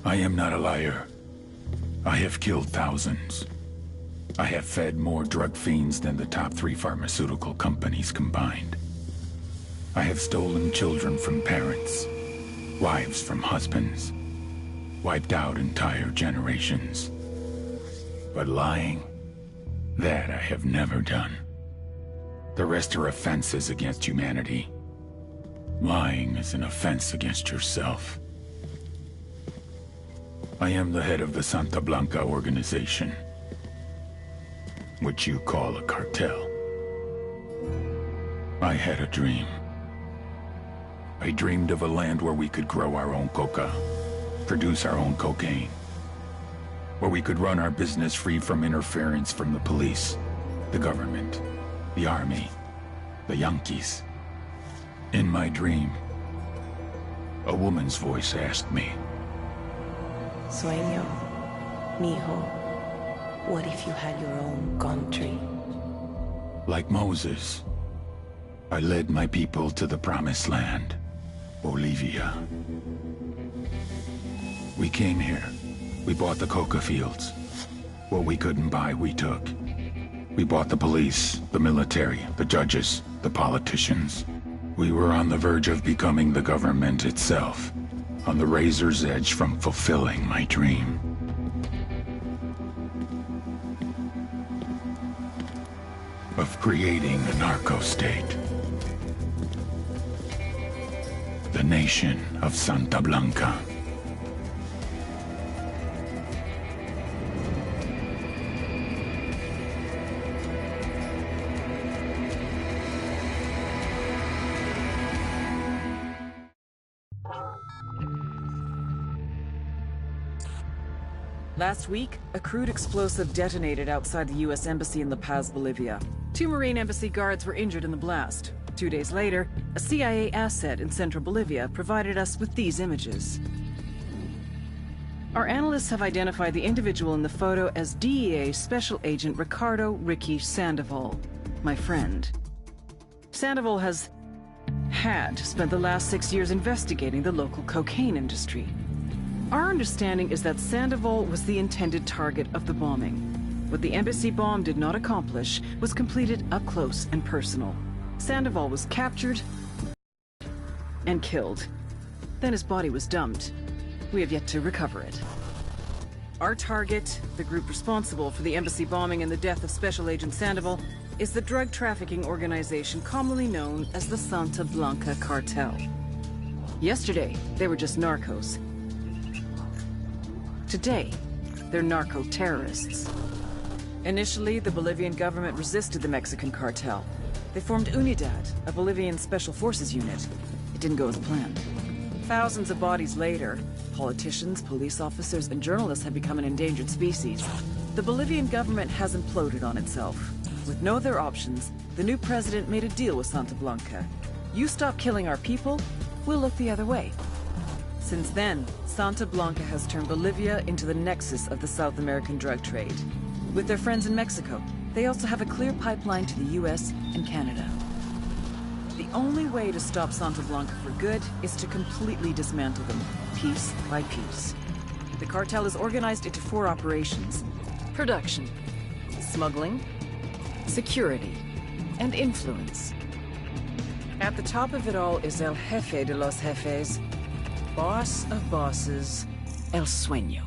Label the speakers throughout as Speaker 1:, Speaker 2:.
Speaker 1: I am not a liar. I have killed thousands. I have fed more drug fiends than the top 3 pharmaceutical companies combined. I have stolen children from parents, wives from husbands, wiped out entire generations. But lying, that I have never done. The rest are offenses against humanity. Lying is an offense against yourself. I am the head of the Santa Blanca organization, which you call a cartel. I had a dream. I dreamed of a land where we could grow our own coca, produce our own cocaine, where we could run our business free from interference from the police, the government, the army, the Yankees. In my dream, a woman's voice asked me,
Speaker 2: Sueño, mijo, what if you had your own country?
Speaker 1: like Moses, I led my people to the promised land, Bolivia. We came here. We bought the coca fields. What we couldn't buy, we took. We bought the police, the military, the judges, the politicians. We were on the verge of becoming the government itself, on the razor's edge from fulfilling my dream. Of creating a narco-state. The nation of Santa Blanca.
Speaker 3: Last week, a crude explosive detonated outside the U.S. Embassy in La Paz, Bolivia. 2 Marine Embassy guards were injured in the blast. 2 days later, a CIA asset in central Bolivia provided us with these images. Our analysts have identified the individual in the photo as DEA Special Agent Ricardo Ricky Sandoval, my friend. Sandoval had spent the last 6 years investigating the local cocaine industry. Our understanding is that Sandoval was the intended target of the bombing. What the embassy bomb did not accomplish was completed up close and personal. Sandoval was captured and killed. Then his body was dumped. We have yet to recover it. Our target, the group responsible for the embassy bombing and the death of Special Agent Sandoval, is the drug trafficking organization commonly known as the Santa Blanca Cartel. Yesterday, they were just narcos. Today, they're narco-terrorists. Initially, the Bolivian government resisted the Mexican cartel. They formed UNIDAD, a Bolivian special forces unit. It didn't go as planned. Thousands of bodies later, politicians, police officers, and journalists have become an endangered species. The Bolivian government has imploded on itself. With no other options, the new president made a deal with Santa Blanca. You stop killing our people, we'll look the other way. Since then, Santa Blanca has turned Bolivia into the nexus of the South American drug trade. With their friends in Mexico, they also have a clear pipeline to the US and Canada. The only way to stop Santa Blanca for good is to completely dismantle them, piece by piece. The cartel is organized into 4 operations: production, smuggling, security, and influence. At the top of it all is El Jefe de los Jefes, boss of bosses, El Sueño.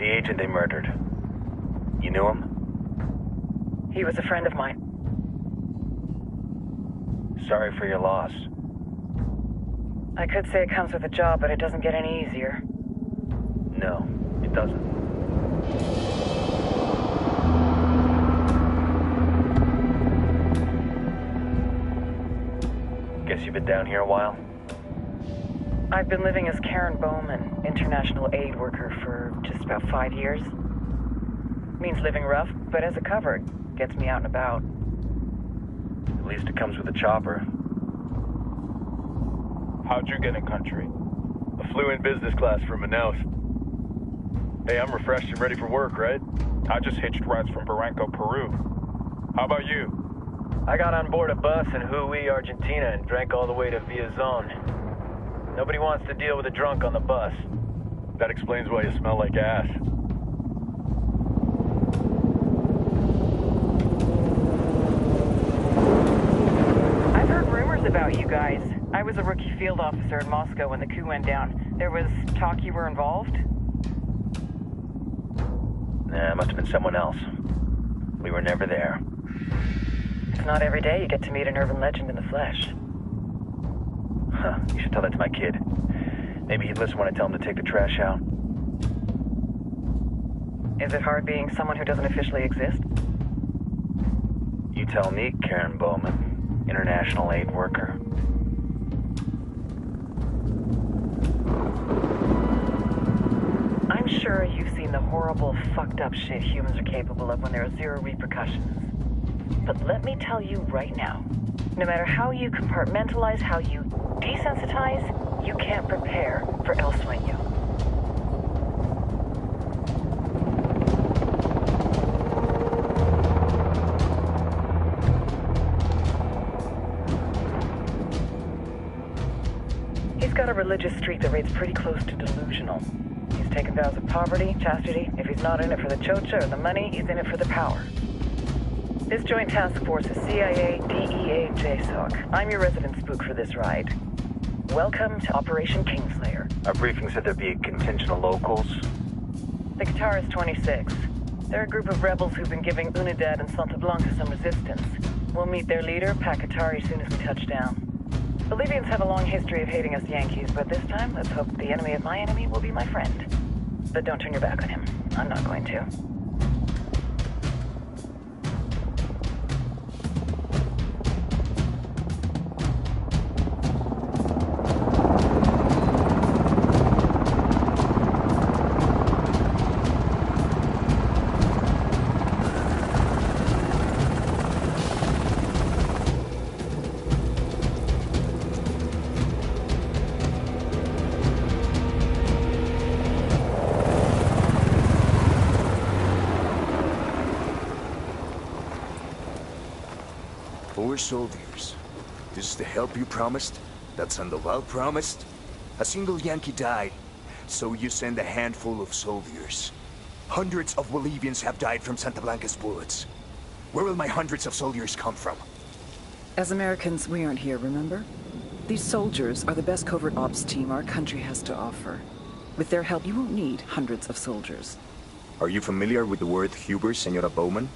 Speaker 4: The agent they murdered. You knew him?
Speaker 3: He was a friend of mine.
Speaker 4: Sorry for your loss.
Speaker 3: I could say it comes with a job, but it doesn't get any easier.
Speaker 4: No, it doesn't. Guess you've been down here a while?
Speaker 3: I've been living as Karen Bowman, international aid worker, for just about 5 years. Means living rough, but as a cover, gets me out and about.
Speaker 4: At least it comes with a chopper.
Speaker 5: How'd you get in country? I flew in business class from Manaus. Hey, I'm refreshed and ready for work, right? I just hitched rides from Barranco, Peru. How about you?
Speaker 4: I got on board a bus in Jujuy, Argentina, and drank all the way to Villazon. Nobody wants to deal with a drunk on the bus.
Speaker 5: That explains why you smell like ass.
Speaker 3: I've heard rumors about you guys. I was a rookie field officer in Moscow when the coup went down. There was talk you were involved?
Speaker 4: Nah, it must have been someone else. We were never there.
Speaker 3: It's not every day you get to meet an urban legend in the flesh.
Speaker 4: Huh, you should tell that to my kid. Maybe he'd listen when I tell him to take the trash out.
Speaker 3: Is it hard being someone who doesn't officially exist?
Speaker 4: You tell me, Karen Bowman, international aid worker.
Speaker 3: I'm sure you've seen the horrible, fucked up shit humans are capable of when there are zero repercussions. But let me tell you right now, no matter how you compartmentalize, how you desensitize, you can't prepare for El Sueño. He's got a religious streak that rates pretty close to delusional. He's taken vows of poverty, chastity. If he's not in it for the chocha or the money, he's in it for the power. This joint task force is CIA, DEA, and JSOC. I'm your resident spook for this ride. Welcome to Operation Kingslayer.
Speaker 4: Our briefing said there'd be a contingent of locals.
Speaker 3: The Guitarist 26. They're a group of rebels who've been giving Unidad and Santa Blanca some resistance. We'll meet their leader, Pakatari, soon as we touch down. Bolivians have a long history of hating us Yankees, but this time, let's hope the enemy of my enemy will be my friend. But don't turn your back on him. I'm not going to.
Speaker 6: Soldiers. This is the help you promised? That Sandoval promised? A single Yankee died, so you send a handful of soldiers. Hundreds of Bolivians have died from Santa Blanca's bullets. Where will my hundreds of soldiers come from?
Speaker 3: As Americans, we aren't here, remember? These soldiers are the best covert ops team our country has to offer. With their help, you won't need hundreds of soldiers.
Speaker 6: Are you familiar with the word Huber, Senora Bowman?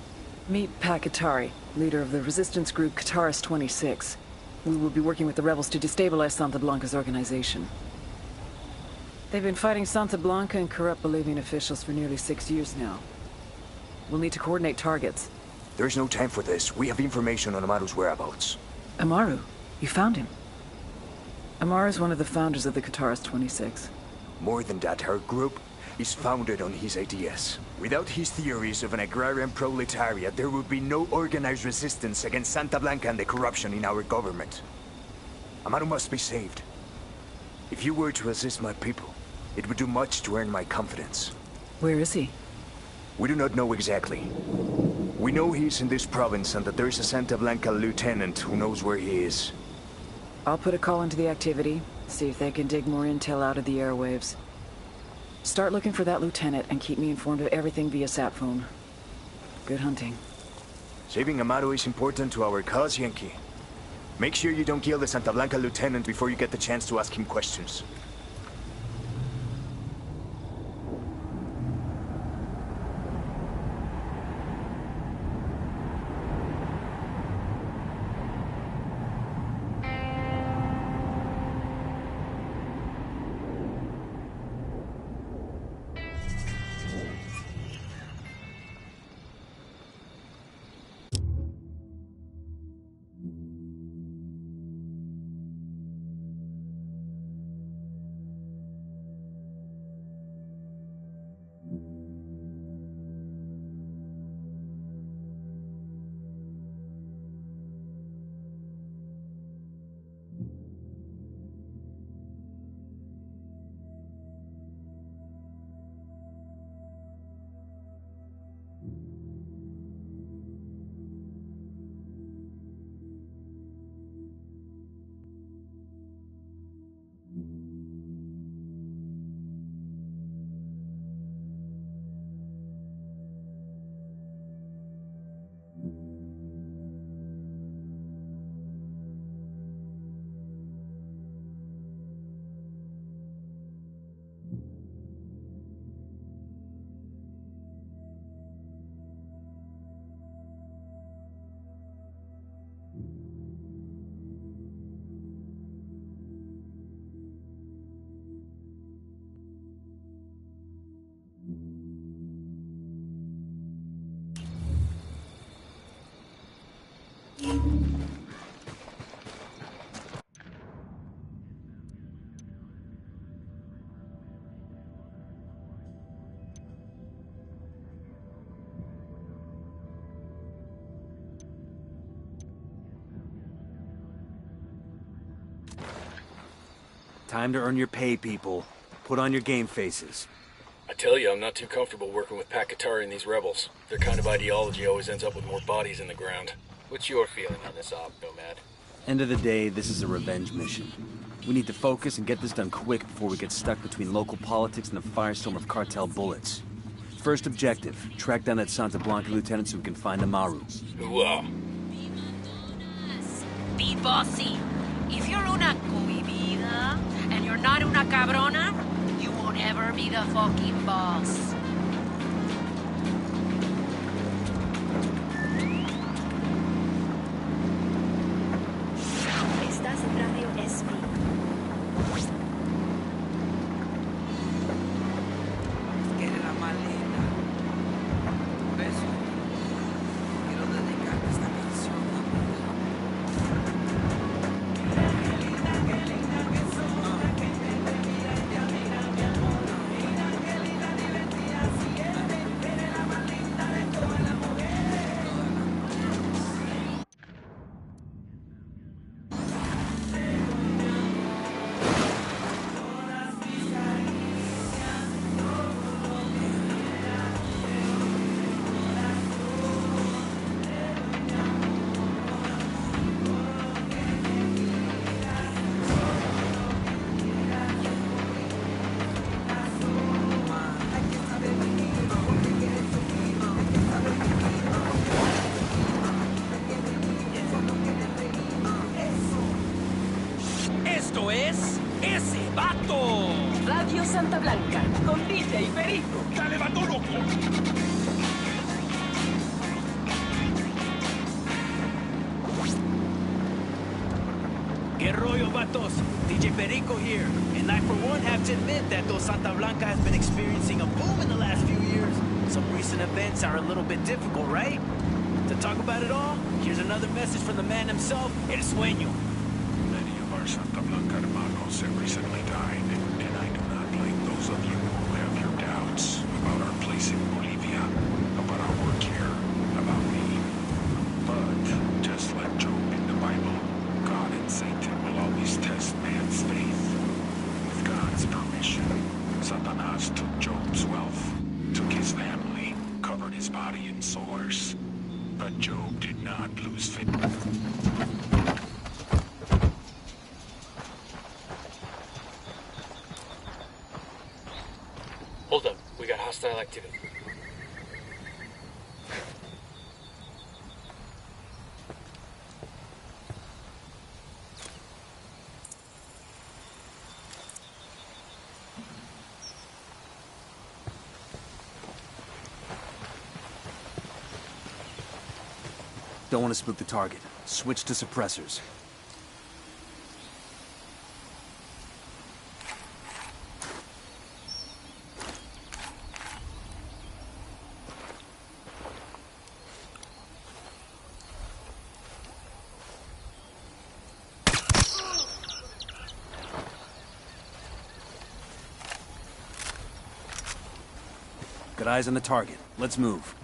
Speaker 3: Meet Pakatari, leader of the resistance group Guitarist 26. We will be working with the rebels to destabilize Santa Blanca's organization. They've been fighting Santa Blanca and corrupt Bolivian officials for nearly 6 years now. We'll need to coordinate targets.
Speaker 6: There's no time for this. We have information on Amaru's whereabouts.
Speaker 3: Amaru? You found him? Amaru is one of the founders of the Guitarist 26.
Speaker 6: More than that, her group is founded on his ideas. Without his theories of an agrarian proletariat, there would be no organized resistance against Santa Blanca and the corruption in our government. Amaru must be saved. If you were to assist my people, it would do much to earn my confidence.
Speaker 3: Where is he?
Speaker 6: We do not know exactly. We know he's in this province and that there is a Santa Blanca lieutenant who knows where he is.
Speaker 3: I'll put a call into the activity, see if they can dig more intel out of the airwaves. Start looking for that lieutenant and keep me informed of everything via sat phone. Good hunting.
Speaker 6: Saving Amaru is important to our cause, Yankee. Make sure you don't kill the Santa Blanca lieutenant before you get the chance to ask him questions. Time to earn your pay, people. Put on your game faces.
Speaker 7: I tell you, I'm not too comfortable working with Pakatari and these rebels. Their kind of ideology always ends up with more bodies in the ground. What's your feeling on this op, Nomad?
Speaker 6: End of the day, this is a revenge mission. We need to focus and get this done quick before we get stuck between local politics and the firestorm of cartel bullets. First objective, track down that Santa Blanca lieutenant so we can find Amaru.
Speaker 7: Hoorah!
Speaker 8: Be bossy. If you're una cohibida and you're not una cabrona, you won't ever be the fucking boss.
Speaker 2: Estás en Radio SP.
Speaker 9: Quiere la maleta. Por eso quiero dedicarte esta canción
Speaker 10: ¡Esto es ese vato!
Speaker 2: Radio Santa Blanca, con DJ Perico.
Speaker 10: ¡Dale, vato loco! ¿Qué rollo, vatos? DJ Perico here, and I for one have to admit that though Santa Blanca has been experiencing a boom in the last few years, some recent events are a little bit difficult, right? To talk about it all, here's another message from the man himself, El Sueño.
Speaker 1: Many of our Santa Blanca hermanos have recently died, and I do not blame those of you who have your doubts about our place in Bolivia, about our work here, about me. But, just like Job in the Bible, God and Satan will always test man's faith. With God's permission, Satanas took Job's wealth, took his family, covered his body in sores. But Job did not lose faith.
Speaker 7: Hold up, we got hostile activity.
Speaker 6: Don't want to spook the target. Switch to suppressors. Got eyes on the target. Let's move.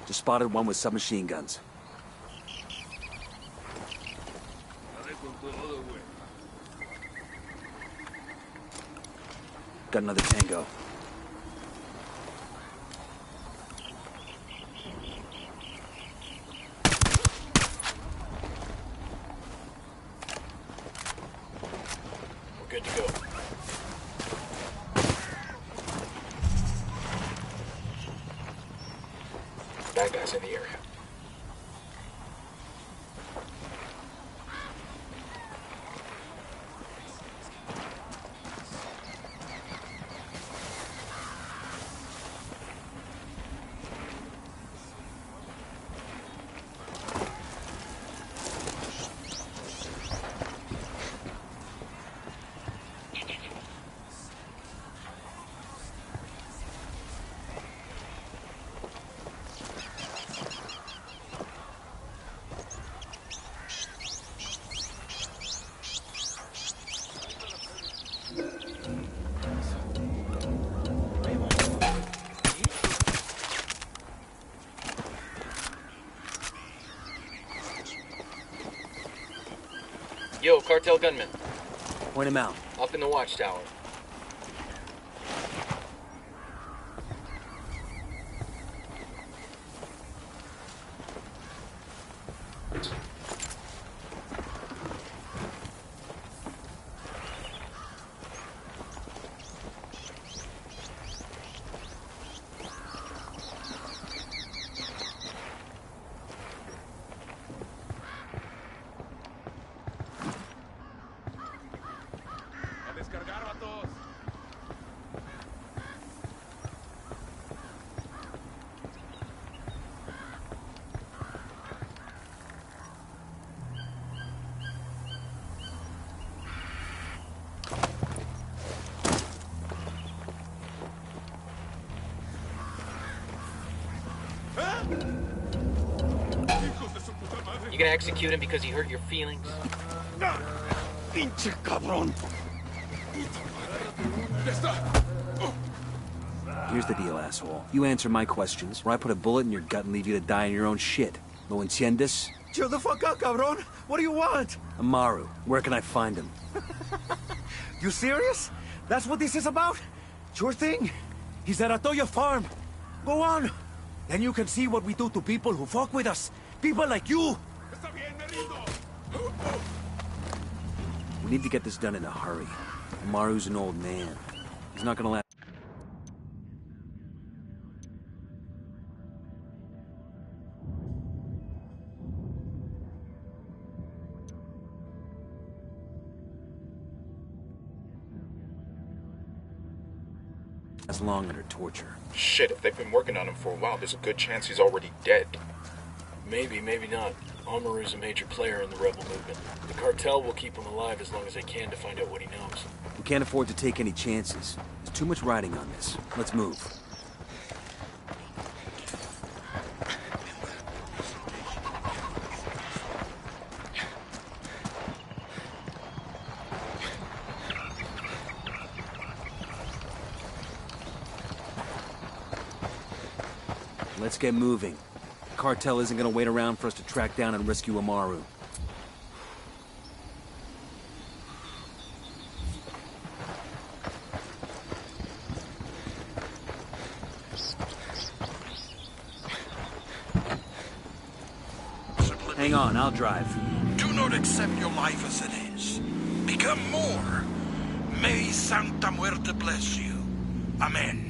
Speaker 6: Just spotted one with submachine guns. Got another tango.
Speaker 7: We're good to go. Bad guys in the area. Yo, cartel gunman.
Speaker 10: Point him out.
Speaker 7: Up in the watchtower. You gonna execute him because he hurt your feelings?
Speaker 10: Pinche cabrón. Here's the deal, asshole. You answer my questions, or I put a bullet in your gut and leave you to die in your own shit. ¿Lo entiendes?
Speaker 11: Chill the fuck out, cabrón. What do you want?
Speaker 10: Amaru, where can I find him?
Speaker 11: You serious? That's what this is about? Sure thing. He's at Atoya Farm. Go on. Then you can see what we do to people who fuck with us. People like you.
Speaker 10: We need to get this done in a hurry. Amaru's an old man. He's not gonna last. As long under torture.
Speaker 12: Shit, if they've been working on him for a while, there's a good chance he's already dead.
Speaker 7: Maybe, maybe not. Amaru's a major player in the rebel movement. The cartel will keep him alive as long as they can to find out what he knows.
Speaker 10: We can't afford to take any chances. There's too much riding on this. Let's move. Let's get moving. The cartel isn't gonna wait around for us to track down and rescue Amaru. Hang on, I'll drive.
Speaker 13: Do not accept your life as it is. Become more. May Santa Muerte bless you. Amen.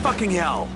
Speaker 10: Fucking hell!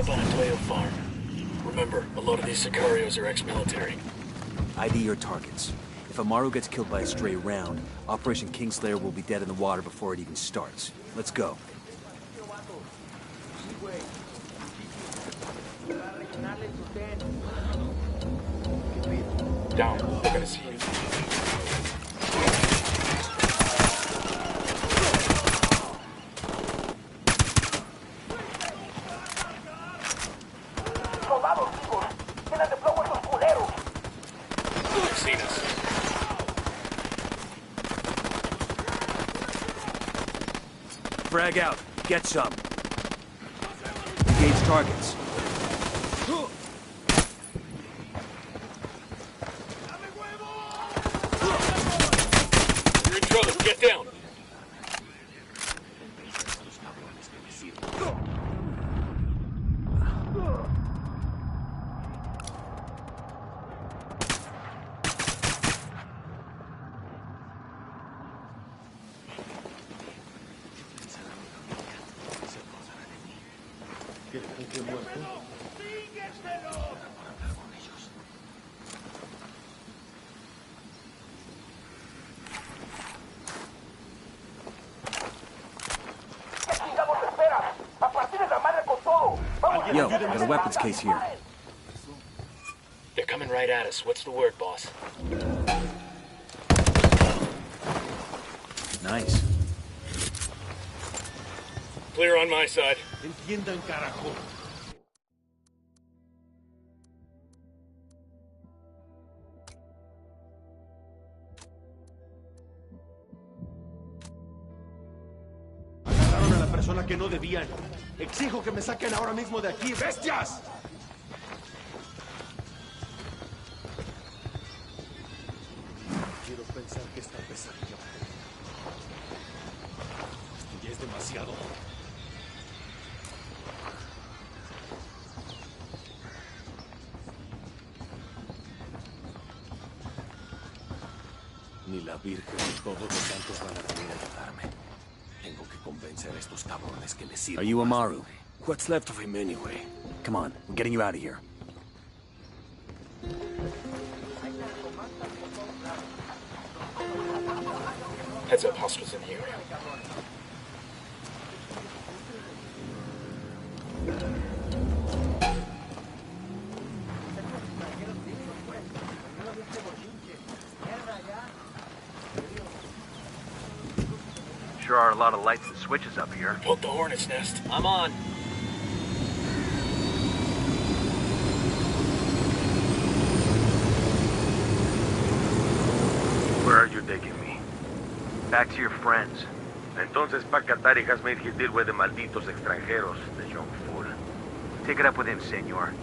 Speaker 7: up on a Toyo farm. Remember, a lot of these Sicarios are ex-military.
Speaker 11: ID your targets. If Amaru gets killed by a stray round, Operation Kingslayer will be dead in the water before it even starts. Let's go.
Speaker 12: Down. They're gonna see you.
Speaker 7: They've seen us.
Speaker 11: Frag out. Get some. Engage targets.
Speaker 7: You're in trouble. Get down.
Speaker 11: Yo, got a weapons case here.
Speaker 7: They're coming right at us. What's the word, boss?
Speaker 11: Nice.
Speaker 7: Clear on my side.
Speaker 10: Entiendan, carajo.
Speaker 14: Agarraron a la persona que no debían. Exijo que me saquen ahora mismo de aquí, bestias. Quiero pensar que esta pesadilla. Esto ya es demasiado. Ni la Virgen ni todos los santos van a venir a ayudarme. Tengo que convencer a estos cabrones que les sirva.
Speaker 11: Are you Amaru?
Speaker 14: What's left of him anyway?
Speaker 11: Come on, we're getting you out of here.
Speaker 7: Heads up, hostiles in the area.
Speaker 15: Sure are a lot of lights and switches up here.
Speaker 7: Poke the hornet's nest.
Speaker 15: I'm on. Where are you taking me? Back to your friends.
Speaker 16: Entonces Pacatari has made his deal with the malditos extranjeros, the young fool.
Speaker 15: Take it up with him, senor.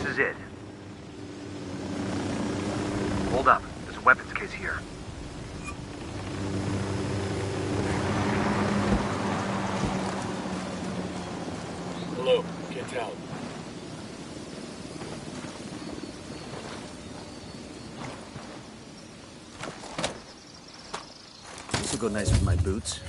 Speaker 15: Is it. Hold up. There's a weapons case here.
Speaker 7: Hello. Get out.
Speaker 11: This'll go nice with my boots.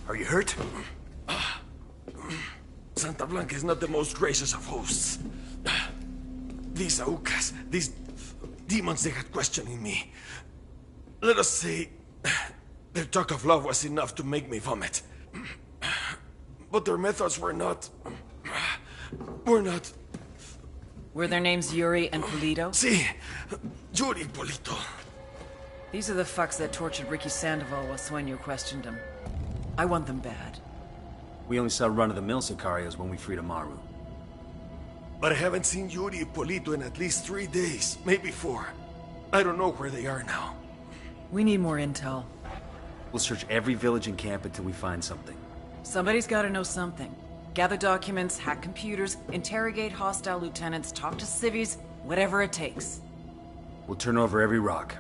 Speaker 6: Are you hurt?
Speaker 14: Santa Blanca is not the most gracious of hosts. These Aucas, these demons they had questioning me. Let us say, their talk of love was enough to make me vomit. But their methods were not...
Speaker 3: Were their names Yuri and Polito?
Speaker 14: Si, Yuri Polito.
Speaker 3: These are the fucks that tortured Ricky Sandoval while Sueño questioned him. I want them bad.
Speaker 11: We only saw run-of-the-mill Sicarios when we freed Amaru.
Speaker 14: But I haven't seen Yuri and Polito in at least 3 days, maybe 4. I don't know where they are now.
Speaker 3: We need more intel.
Speaker 11: We'll search every village and camp until we find something.
Speaker 3: Somebody's gotta know something. Gather documents, hack computers, interrogate hostile lieutenants, talk to civvies, whatever it takes.
Speaker 11: We'll turn over every rock.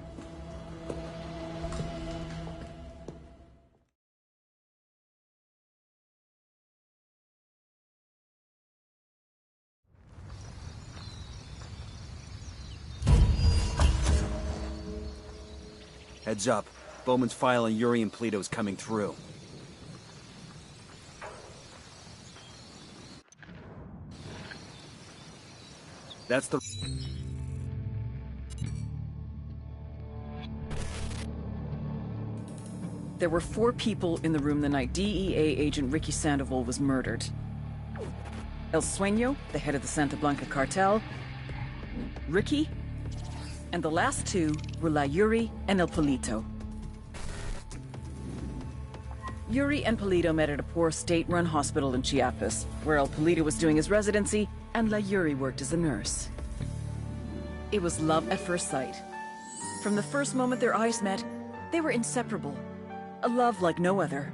Speaker 11: Heads up. Bowman's file on Yuri and Polito is coming through. That's the...
Speaker 3: There were 4 people in the room the night DEA agent Ricky Sandoval was murdered. El Sueño, the head of the Santa Blanca cartel, Ricky, and the last 2 were La Yuri and El Polito. Yuri and Polito met at a poor state-run hospital in Chiapas, where El Polito was doing his residency and La Yuri worked as a nurse. It was love at first sight. From the first moment their eyes met, they were inseparable. A love like no other.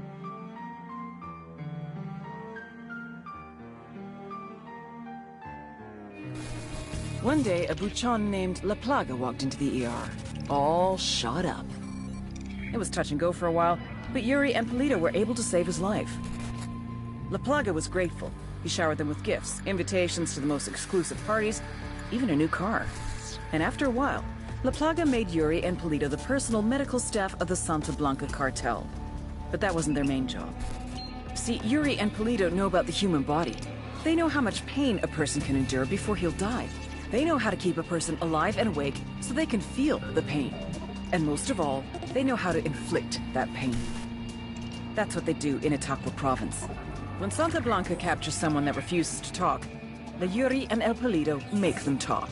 Speaker 3: One day, a buchon named La Plaga walked into the ER, all shot up. It was touch and go for a while, but Yuri and Polito were able to save his life. La Plaga was grateful. He showered them with gifts, invitations to the most exclusive parties, even a new car. And after a while, La Plaga made Yuri and Polito the personal medical staff of the Santa Blanca cartel. But that wasn't their main job. See, Yuri and Polito know about the human body. They know how much pain a person can endure before he'll die. They know how to keep a person alive and awake so they can feel the pain. And most of all, they know how to inflict that pain. That's what they do in Itaqua province. When Santa Blanca captures someone that refuses to talk, the Yuri and El Polito make them talk.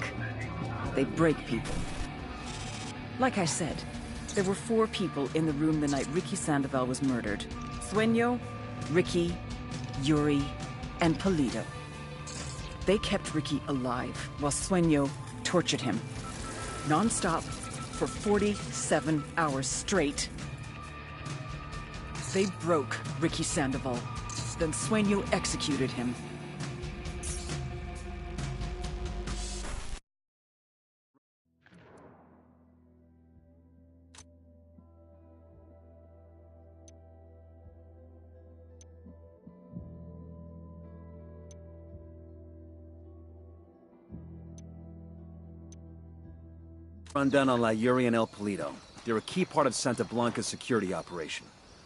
Speaker 3: They break people. Like I said, there were 4 people in the room the night Ricky Sandoval was murdered. Sueño, Ricky, Yuri, and Polito. They kept Ricky alive while Sueño tortured him. Non-stop for 47 hours straight. They broke Ricky Sandoval. Then Sueño executed him.
Speaker 11: Rundown on La Yuri and El Polito. They're a key part of Santa Blanca's security operation.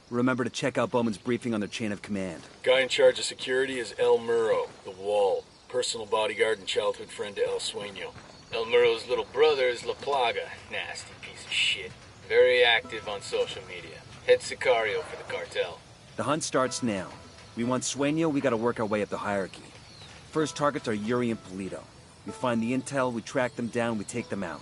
Speaker 11: Remember to check out Bowman's briefing on their chain of command.
Speaker 7: Guy in charge of security is El Muro, the Wall, personal bodyguard and childhood friend to El Sueño. El Muro's little brother is La Plaga, nasty piece of shit. Very active on social media. Head Sicario for the cartel.
Speaker 11: The hunt starts now. We want Sueño, we gotta work our way up the hierarchy. First targets are Yuri and Polito. We find the intel, we track them down, we take them out.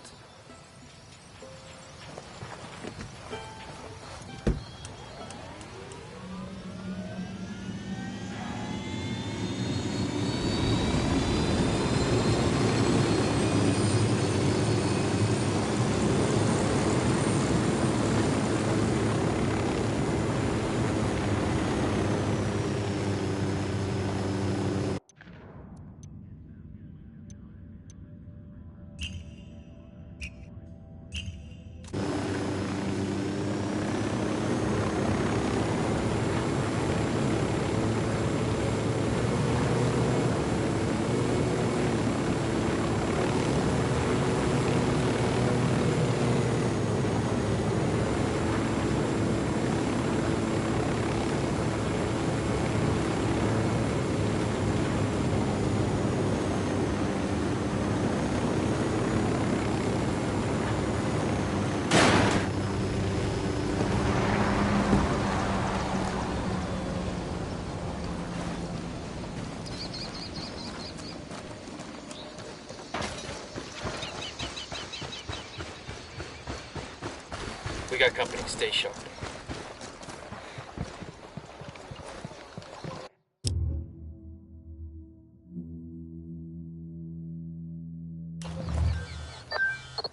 Speaker 7: We got company. Stay sharp.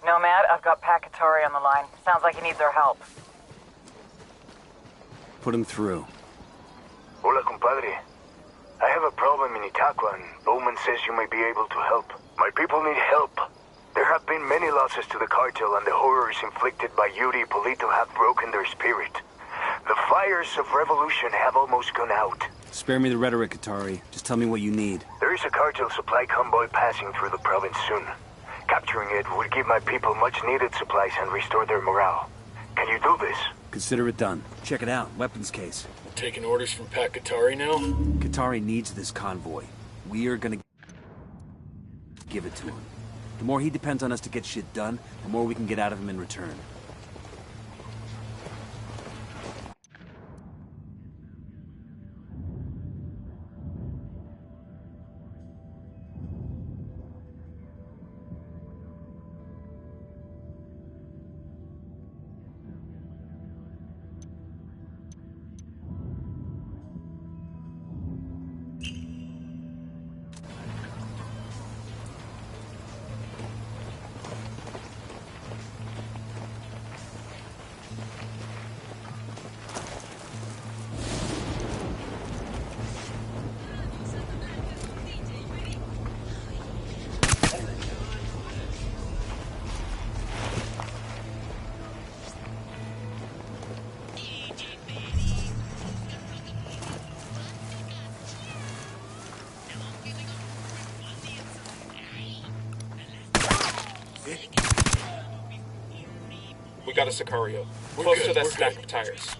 Speaker 17: Nomad, I've got Pakatari on the line. Sounds like he needs our help.
Speaker 11: Put him through.
Speaker 18: Hola, compadre. I have a problem in Itaqua, and Bowman says you may be able to help. My people need help. There have been many losses to the cartel, and the horrors inflicted by Yuri Polito have broken their spirit. The fires of revolution have almost gone out.
Speaker 11: Spare me the rhetoric, Katari. Just tell me what you need.
Speaker 18: There is a cartel supply convoy passing through the province soon. Capturing it would give my people much-needed supplies and restore their morale. Can you do this?
Speaker 11: Consider it done. Check it out. Weapons case.
Speaker 7: Taking orders from Pat Katari now?
Speaker 11: Katari needs this convoy. We are gonna give it to him. The more he depends on us to get shit done, the more we can get out of him in return.
Speaker 12: We got a Sicario. Close to that stack of tires.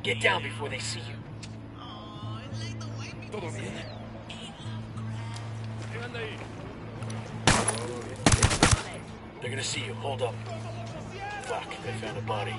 Speaker 7: Get down before they see you. They're gonna see you. Hold up. Fuck, they found a body.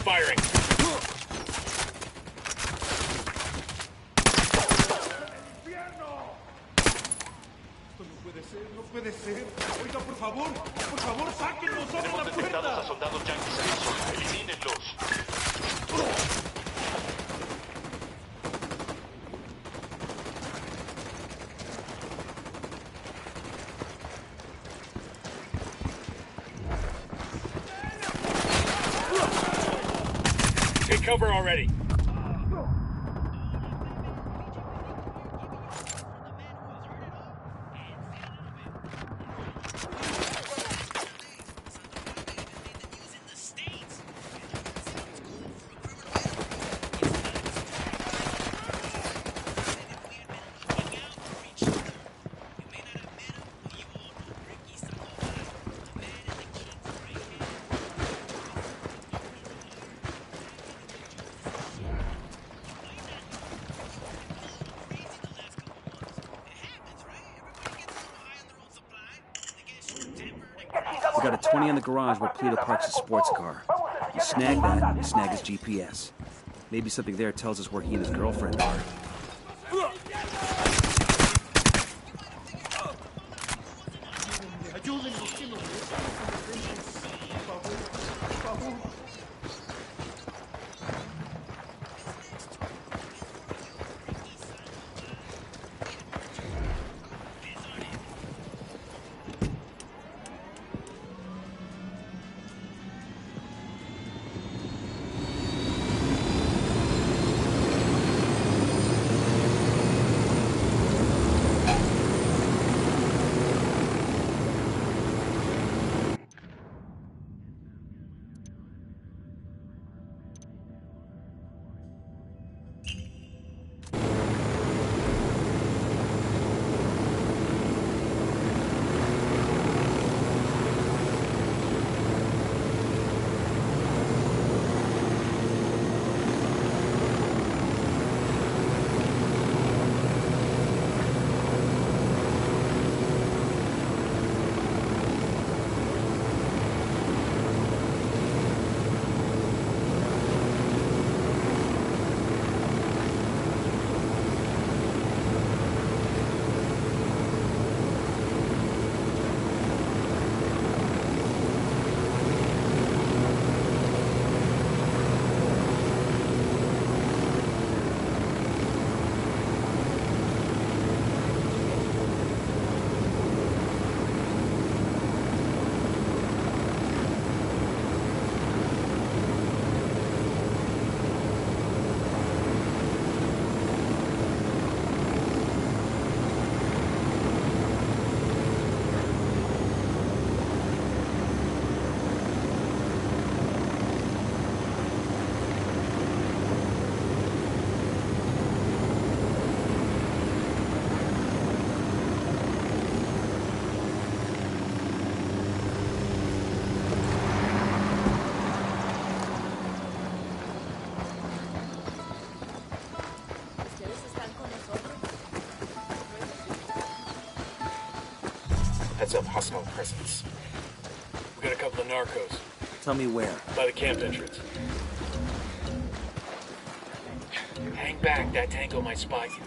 Speaker 7: Firing.
Speaker 19: No puede ser. Oiga, por favor, sáquenlos, abran la puerta. Tenemos detectados a soldados yanquis en la zona. Elimínenlos.
Speaker 7: Take cover already.
Speaker 11: We got a 20 in the garage where Polito parks his sports car. You snag that, you snag his GPS. Maybe something there tells us where he and his girlfriend are.
Speaker 12: signs of hostile presence.
Speaker 7: We got a couple of narcos.
Speaker 11: Tell me where.
Speaker 7: By the camp entrance. Hang back, that tango might spot you.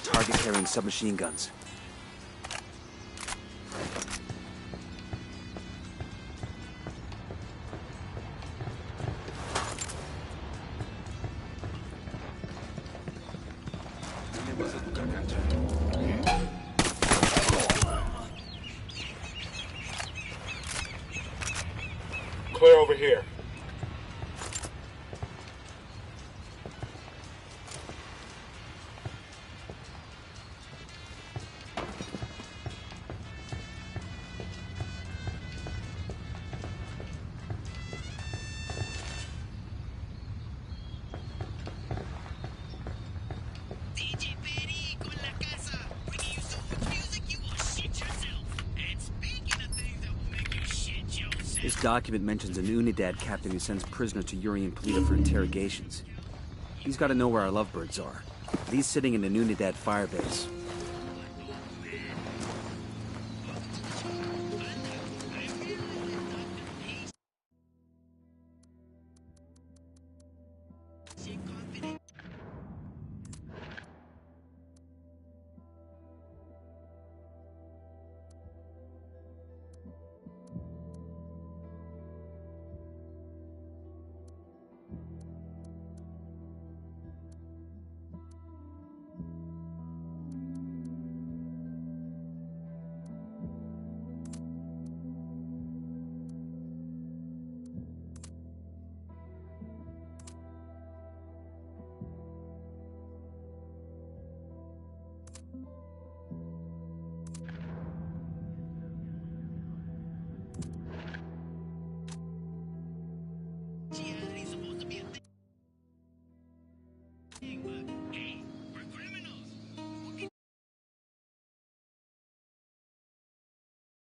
Speaker 11: Target carrying submachine guns.
Speaker 12: Clear over here.
Speaker 11: This document mentions an Unidad captain who sends prisoners to Yuri and Polita for interrogations. He's got to know where our lovebirds are. He's sitting in an Unidad firebase.
Speaker 10: Supposed to be a thing.